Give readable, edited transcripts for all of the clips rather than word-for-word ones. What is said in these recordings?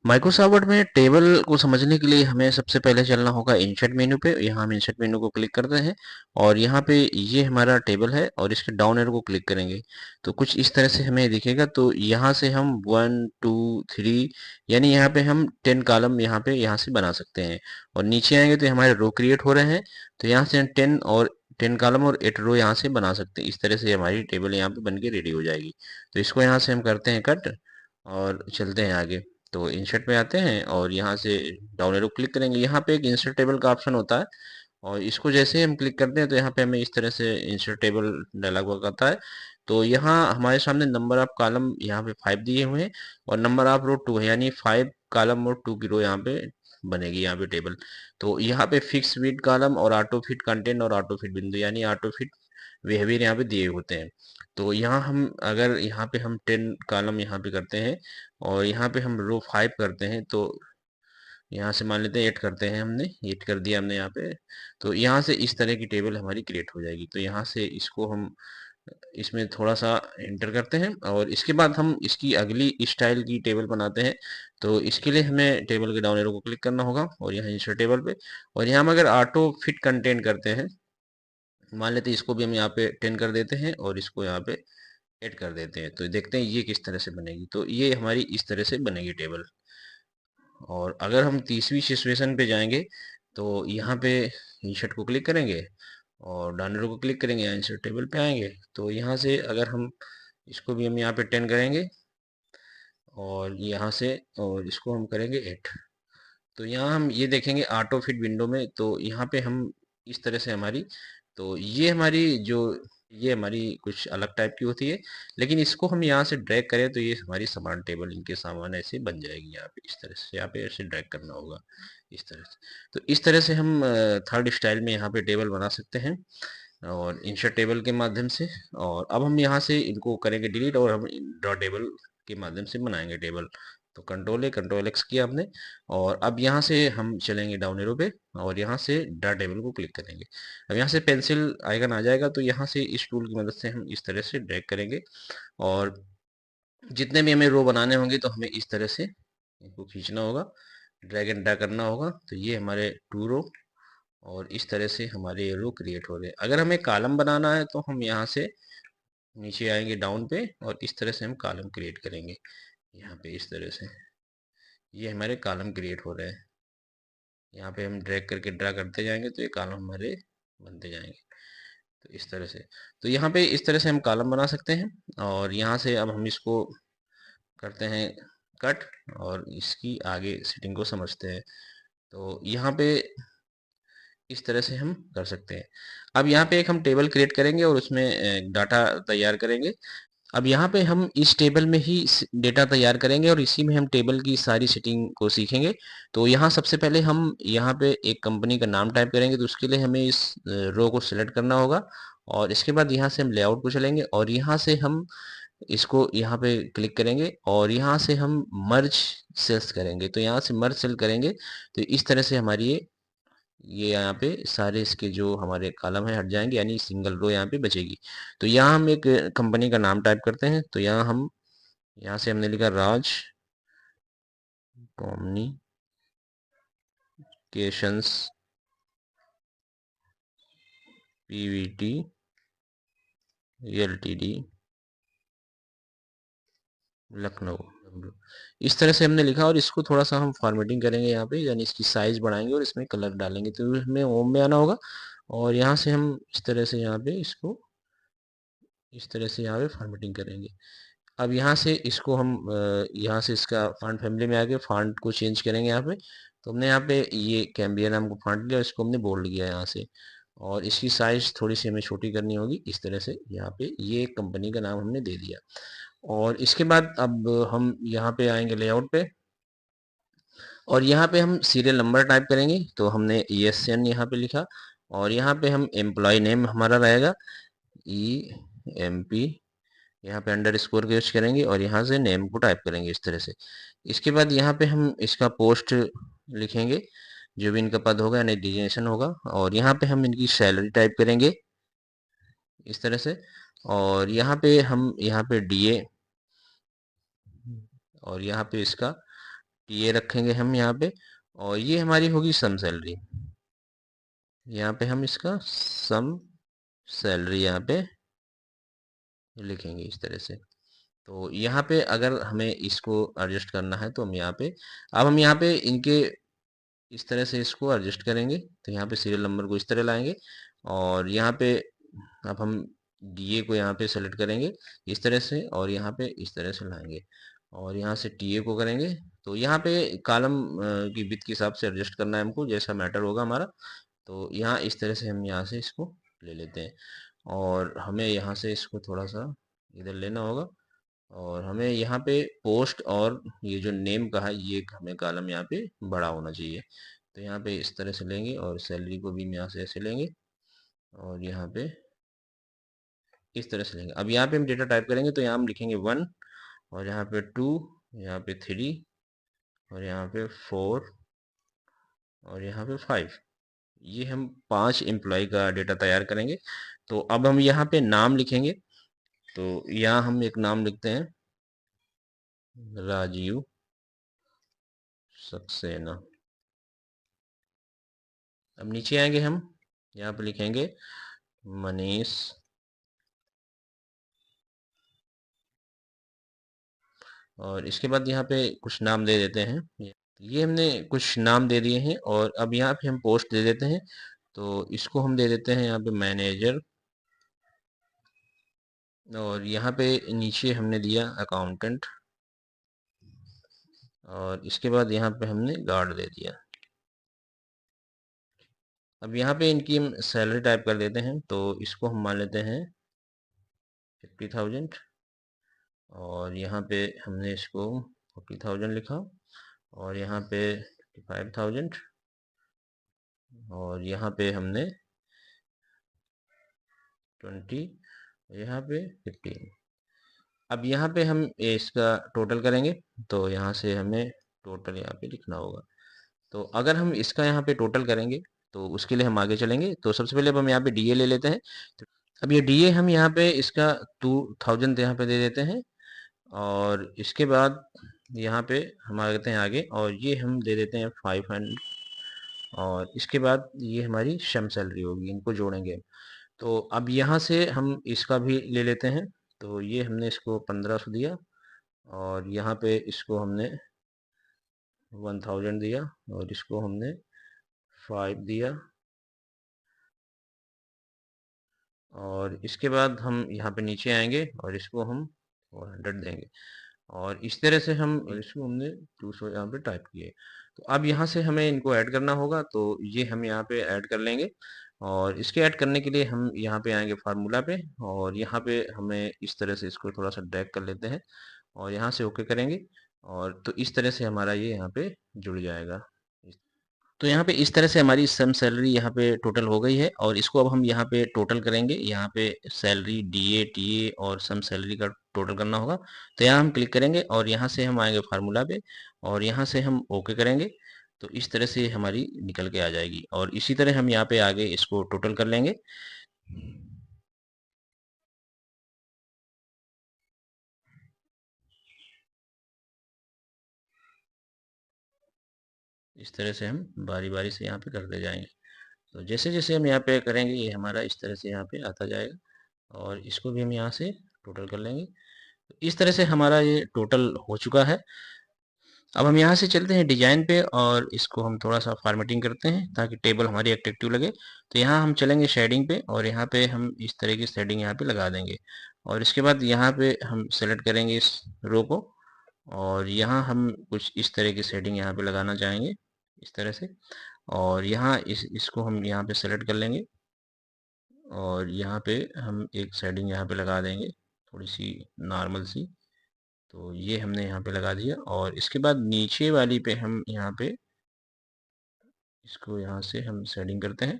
Microsoft word में table को समझने के लिए हमें सबसे पहले चलना होगा इंसर्ट मेन्यू पे। यहाँ हम इंसर्ट मेन्यू को क्लिक करते हैं और यहाँ पे ये हमारा टेबल है और इसके डाउन एरो को क्लिक करेंगे तो कुछ इस तरह से हमें दिखेगा। तो यहाँ से हम 1 2 3 यानी यहाँ पे हम 10 कॉलम यहाँ से बना सकते हैं। और नीचे आएंगे तो हमारे रो क्रिएट हो रहे हैं, तो यहाँ से हम 10 कॉलम और 8 रो यहाँ से बना सकते हैं। इस तरह से हमारी टेबल यहाँ पे बन के रेडी हो जाएगी। तो इसको यहाँ से हम करते हैं कट और चलते हैं आगे। तो इंसर्ट पे आते हैं और यहाँ से डाउन एरो क्लिक करेंगे। यहाँ पे एक इंसर्ट टेबल का ऑप्शन होता है और इसको जैसे हम क्लिक करते हैं तो यहाँ पे हमें इस तरह से इंसर्ट टेबल डायलॉग बॉक्स आता है। तो यहाँ हमारे सामने नंबर ऑफ कॉलम यहाँ पे 5 दिए हुए हैं और नंबर ऑफ रो 2 है, यानी 5 कॉलम और 2 की रो यहाँ पे बनेगी यहाँ पे टेबल। तो यहाँ पे फिक्स विड कॉलम और ऑटो फिट कंटेंट और ऑटो फिट बिंदु यानी ऑटो फिट बिहेवियर यहाँ पे दिए होते हैं। तो यहाँ हम अगर यहाँ पे हम 10 कॉलम यहाँ पे करते हैं और यहाँ पे हम रो 5 करते हैं तो यहाँ से मान लेते हैं 8 करते हैं, हमने 8 कर दिया हमने यहाँ पे। तो यहाँ से इस तरह की टेबल हमारी क्रिएट हो जाएगी। तो यहाँ से इसको हम इसमें थोड़ा सा एंटर करते हैं और इसके बाद हम इसकी अगली स्टाइल की टेबल बनाते हैं। तो इसके लिए हमें टेबल के डाउन एरो को क्लिक करना होगा और यहाँ इंसर्ट टेबल पे, और यहाँ हम अगर ऑटो फिट कंटेंट करते हैं, मान लेते हैं इसको भी हम यहाँ पे 10 कर देते हैं और इसको यहाँ पे 8 कर देते हैं। तो देखते हैं ये किस तरह से बनेगी। तो ये हमारी इस तरह से बनेगी टेबल। और अगर हम तीसरी सिचुएशन पे जाएंगे तो यहाँ पे इंसर्ट को क्लिक करेंगे और डाउन एरो को क्लिक करेंगे, यहाँ इंसर्ट टेबल पे आएंगे। तो यहाँ से अगर हम इसको भी हम यहाँ पे 10 करेंगे और यहाँ से और इसको हम करेंगे 8। तो यहाँ हम ये देखेंगे ऑटो फिट विंडो में, तो यहाँ पे हम इस तरह से हमारी, तो ये हमारी जो ये हमारी कुछ अलग टाइप की होती है, लेकिन इसको हम यहाँ से ड्रैग करें तो ये हमारी समान टेबल इनके सामान ऐसे बन जाएगी। यहाँ पे इस तरह से यहाँ पे ऐसे ड्रैग करना होगा इस तरह से। तो इस तरह से हम थर्ड स्टाइल में यहाँ पे टेबल बना सकते हैं और इंसर्ट टेबल के माध्यम से। और अब हम यहाँ से इनको करेंगे डिलीट और हम ड्रॉ टेबल के माध्यम से बनाएंगे टेबल। तो कंट्रोल एक्स किया हमने और अब यहाँ से हम चलेंगे डाउन एरो पे और यहाँ से ड्रा टेबल को क्लिक करेंगे। अब यहाँ से पेंसिल आइकन आ जाएगा, तो यहाँ से इस टूल की मदद से हम इस तरह से ड्रैग करेंगे और जितने भी हमें रो बनाने होंगे तो हमें इस तरह से इनको खींचना होगा, ड्रैग एंड ड्रैग करना होगा। तो ये हमारे 2 रो और इस तरह से हमारे ये रो क्रिएट हो रहे हैं। अगर हमें कॉलम बनाना है तो हम यहाँ से नीचे आएंगे डाउन पे और इस तरह से हम कॉलम क्रिएट करेंगे। यहाँ पे इस तरह से ये हमारे कॉलम क्रिएट हो रहे हैं। यहाँ पे हम ड्रैग करके ड्रा करते जाएंगे तो ये कॉलम हमारे बनते जाएंगे। तो इस तरह से, तो यहाँ पे इस तरह से हम कॉलम बना सकते हैं। और यहाँ से अब हम इसको करते हैं कट और इसकी आगे सेटिंग को समझते हैं। तो यहाँ पे इस तरह से हम कर सकते हैं। अब यहाँ पे एक हम टेबल क्रिएट करेंगे और उसमें डाटा तैयार करेंगे। अब यहाँ पे हम इस टेबल में ही डेटा तैयार करेंगे और इसी में हम टेबल की सारी सेटिंग को सीखेंगे। तो यहाँ सबसे पहले हम यहाँ पे एक कंपनी का नाम टाइप करेंगे, तो उसके लिए हमें इस रो को सिलेक्ट करना होगा और इसके बाद यहाँ से हम लेआउट को चलेंगे और यहाँ से हम इसको यहाँ पे क्लिक करेंगे और यहाँ से हम मर्ज सेल्स करेंगे। तो यहाँ से मर्ज सेल करेंगे तो इस तरह से हमारी ये यहाँ पे सारे इसके जो हमारे कॉलम है हट जाएंगे, यानी सिंगल रो यहाँ पे बचेगी। तो यहाँ हम एक कंपनी का नाम टाइप करते हैं। तो यहाँ से हमने लिखा राज कम्युनिकेशंस पीवीटी एलटीडी लखनऊ। इस तरह से हमने लिखा और इसको थोड़ा सा हम फॉर्मेटिंग करेंगे यहाँ पे, यानी इसकी साइज बढ़ाएंगे और इसमें कलर डालेंगे। तो हमें होम में आना होगा और यहाँ से हम इस तरह से यहाँ पे इसको इस तरह से यहाँ पे फॉर्मेटिंग करेंगे। अब यहाँ से इसको हम यहाँ से इसका फॉन्ट फैमिली में आके फॉन्ट को चेंज करेंगे यहाँ पे। तो हमने यहाँ पे ये कैम्बिया नाम का फॉन्ट लिया और इसको हमने बोल्ड किया यहाँ से और इसकी साइज थोड़ी सी हमें छोटी करनी होगी इस तरह से। यहाँ पे ये कंपनी का नाम हमने दे दिया और इसके बाद अब हम यहाँ पे आएंगे लेआउट पे और यहाँ पे हम सीरियल नंबर टाइप करेंगे। तो हमने ESN यहाँ पे लिखा और यहाँ पे हम एम्प्लॉय नेम हमारा रहेगा EMP, यहाँ पे अंडर स्कोर का यूज करेंगे और यहाँ से नेम को टाइप करेंगे इस तरह से। इसके बाद यहाँ पे हम इसका पोस्ट लिखेंगे, जो भी इनका पद होगा यानी डिजिग्नेशन होगा, और यहाँ पे हम इनकी सैलरी टाइप करेंगे इस तरह से। और यहाँ पे हम यहाँ पे DA और यहाँ पे इसका टीए रखेंगे हम यहाँ पे, और ये हमारी होगी सम सैलरी। यहाँ पे हम इसका सम सैलरी यहाँ पे लिखेंगे इस तरह से। तो यहाँ पे अगर हमें इसको एडजस्ट करना है तो हम यहाँ पे, अब हम यहाँ पे इनके इस तरह से इसको एडजस्ट करेंगे। तो यहाँ पे सीरियल नंबर को इस तरह लाएंगे, और यहाँ पे अब हम डीए को यहाँ पे सेलेक्ट करेंगे इस तरह से, और यहाँ पे इस तरह से लाएंगे, और यहाँ से टीए को करेंगे। तो यहाँ पे कॉलम की विड्थ के हिसाब से एडजस्ट करना है हमको, जैसा मैटर होगा हमारा। तो यहाँ इस तरह से हम यहाँ से इसको ले लेते हैं, और हमें यहाँ से इसको थोड़ा सा इधर लेना होगा, और हमें यहाँ पे पोस्ट और ये जो नेम का है ये हमें कॉलम यहाँ पे बड़ा होना चाहिए। तो यहाँ पे इस तरह से लेंगे, और सैलरी को भी यहाँ से ऐसे लेंगे, और यहाँ पे इस तरह से लेंगे। अब यहाँ पे हम डेटा टाइप करेंगे, तो यहाँ हम लिखेंगे 1, और यहाँ पे 2, यहाँ पे 3, और यहाँ पे 4, और यहाँ पे 5। ये हम 5 एम्प्लॉय का डेटा तैयार करेंगे। तो अब हम यहाँ पे नाम लिखेंगे। तो यहाँ हम एक नाम लिखते हैं, राजीव सक्सेना। अब नीचे आएंगे हम, यहाँ पे लिखेंगे मनीष, और इसके बाद यहाँ पे कुछ नाम दे देते हैं। ये हमने कुछ नाम दे दिए हैं, और अब यहाँ पे हम पोस्ट दे देते हैं। तो इसको हम दे देते हैं यहाँ पे मैनेजर, और यहाँ पे नीचे हमने दिया अकाउंटेंट, और इसके बाद यहाँ पे हमने गार्ड दे दिया। अब यहाँ पे इनकी हम सैलरी टाइप कर देते हैं। तो इसको हम मान लेते हैं 50,000, और यहाँ पे हमने इसको 40,000 लिखा, और यहाँ पे 55,000, और यहाँ पे हमने 20, यहाँ पे 15। अब यहाँ पे हम इसका टोटल करेंगे। तो यहाँ से हमें टोटल यहाँ पे लिखना होगा। तो अगर हम इसका यहाँ पे टोटल करेंगे तो उसके लिए हम आगे चलेंगे। तो सबसे पहले अब हम यहाँ पे डीए ले लेते हैं। तो अब ये डीए हम यहाँ पे इसका 2000 यहाँ पे दे देते हैं, और इसके बाद यहाँ पे हम आ जाते हैं आगे, और ये हम दे देते हैं 500, और इसके बाद ये हमारी शम सैलरी होगी, इनको जोड़ेंगे। तो अब यहाँ से हम इसका भी ले लेते हैं। तो ये हमने इसको 1500 दिया, और यहाँ पे इसको हमने 1000 दिया, और इसको हमने 5 दिया, और इसके बाद हम यहाँ पे नीचे आएंगे, और इसको हम 400 देंगे, और इस तरह से हम, और इसको हमने 200 यहाँ पे टाइप किए। तो अब यहाँ से हमें इनको ऐड करना होगा। तो ये हम यहाँ पे ऐड कर लेंगे, और इसके ऐड करने के लिए हम यहाँ पे आएंगे फार्मूला पे, और यहाँ पे हमें इस तरह से इसको थोड़ा सा ड्रैग कर लेते हैं, और यहाँ से ओके करेंगे, और तो इस तरह से हमारा ये यहाँ पे जुड़ जाएगा। तो यहाँ पे इस तरह से हमारी सम सैलरी यहाँ पे टोटल हो गई है, और इसको अब हम यहाँ पे टोटल करेंगे। यहाँ पे सैलरी, डीए, टीए और सम सैलरी का टोटल करना होगा। तो यहाँ हम क्लिक करेंगे, और यहाँ से हम आएंगे फार्मूला पे, और यहाँ से हम ओके करेंगे। तो इस तरह से हमारी निकल के आ जाएगी, और इसी तरह हम यहाँ पे आगे इसको टोटल कर लेंगे। इस तरह से हम बारी बारी से यहाँ पे करते जाएंगे। तो जैसे जैसे हम यहाँ पे करेंगे ये हमारा इस तरह से यहाँ पे आता जाएगा, और इसको भी हम यहाँ से टोटल कर लेंगे। इस तरह से हमारा ये टोटल हो चुका है। अब हम यहाँ से चलते हैं डिजाइन पे, और इसको हम थोड़ा सा फॉर्मेटिंग करते हैं ताकि टेबल हमारी अट्रैक्टिव लगे। तो यहाँ हम चलेंगे शेडिंग पे, और यहाँ पे हम इस तरह की शेडिंग यहाँ पे लगा देंगे, और इसके बाद यहाँ पे हम सेलेक्ट करेंगे इस रो को, और यहाँ हम कुछ इस तरह की शेडिंग यहाँ पे लगाना चाहेंगे इस तरह से, और यहाँ इसको हम यहाँ पे सेलेक्ट कर लेंगे, और यहाँ पे हम एक शेडिंग यहाँ पे लगा देंगे थोड़ी सी नॉर्मल सी। तो ये हमने यहाँ पे लगा दिया, और इसके बाद नीचे वाली पे हम यहाँ पे इसको यहाँ से हम शेडिंग करते हैं,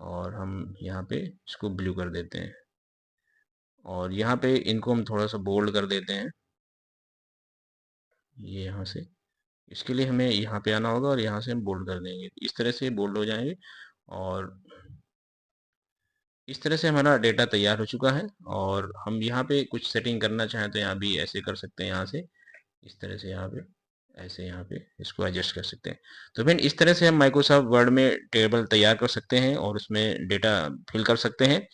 और हम यहाँ पे इसको ब्लू कर देते हैं, और यहाँ पे इनको हम थोड़ा सा बोल्ड कर देते हैं ये यहाँ से। इसके लिए हमें यहाँ पे आना होगा, और यहाँ से हम बोल्ड कर देंगे, इस तरह से बोल्ड हो जाएंगे। और इस तरह से हमारा डेटा तैयार हो चुका है, और हम यहाँ पे कुछ सेटिंग करना चाहें तो यहाँ भी ऐसे कर सकते हैं, यहाँ से इस तरह से यहाँ पे ऐसे यहाँ पे इसको एडजस्ट कर सकते हैं। तो फ्रेंड इस तरह से हम माइक्रोसॉफ्ट वर्ड में टेबल तैयार कर सकते हैं और उसमें डेटा फिल कर सकते हैं।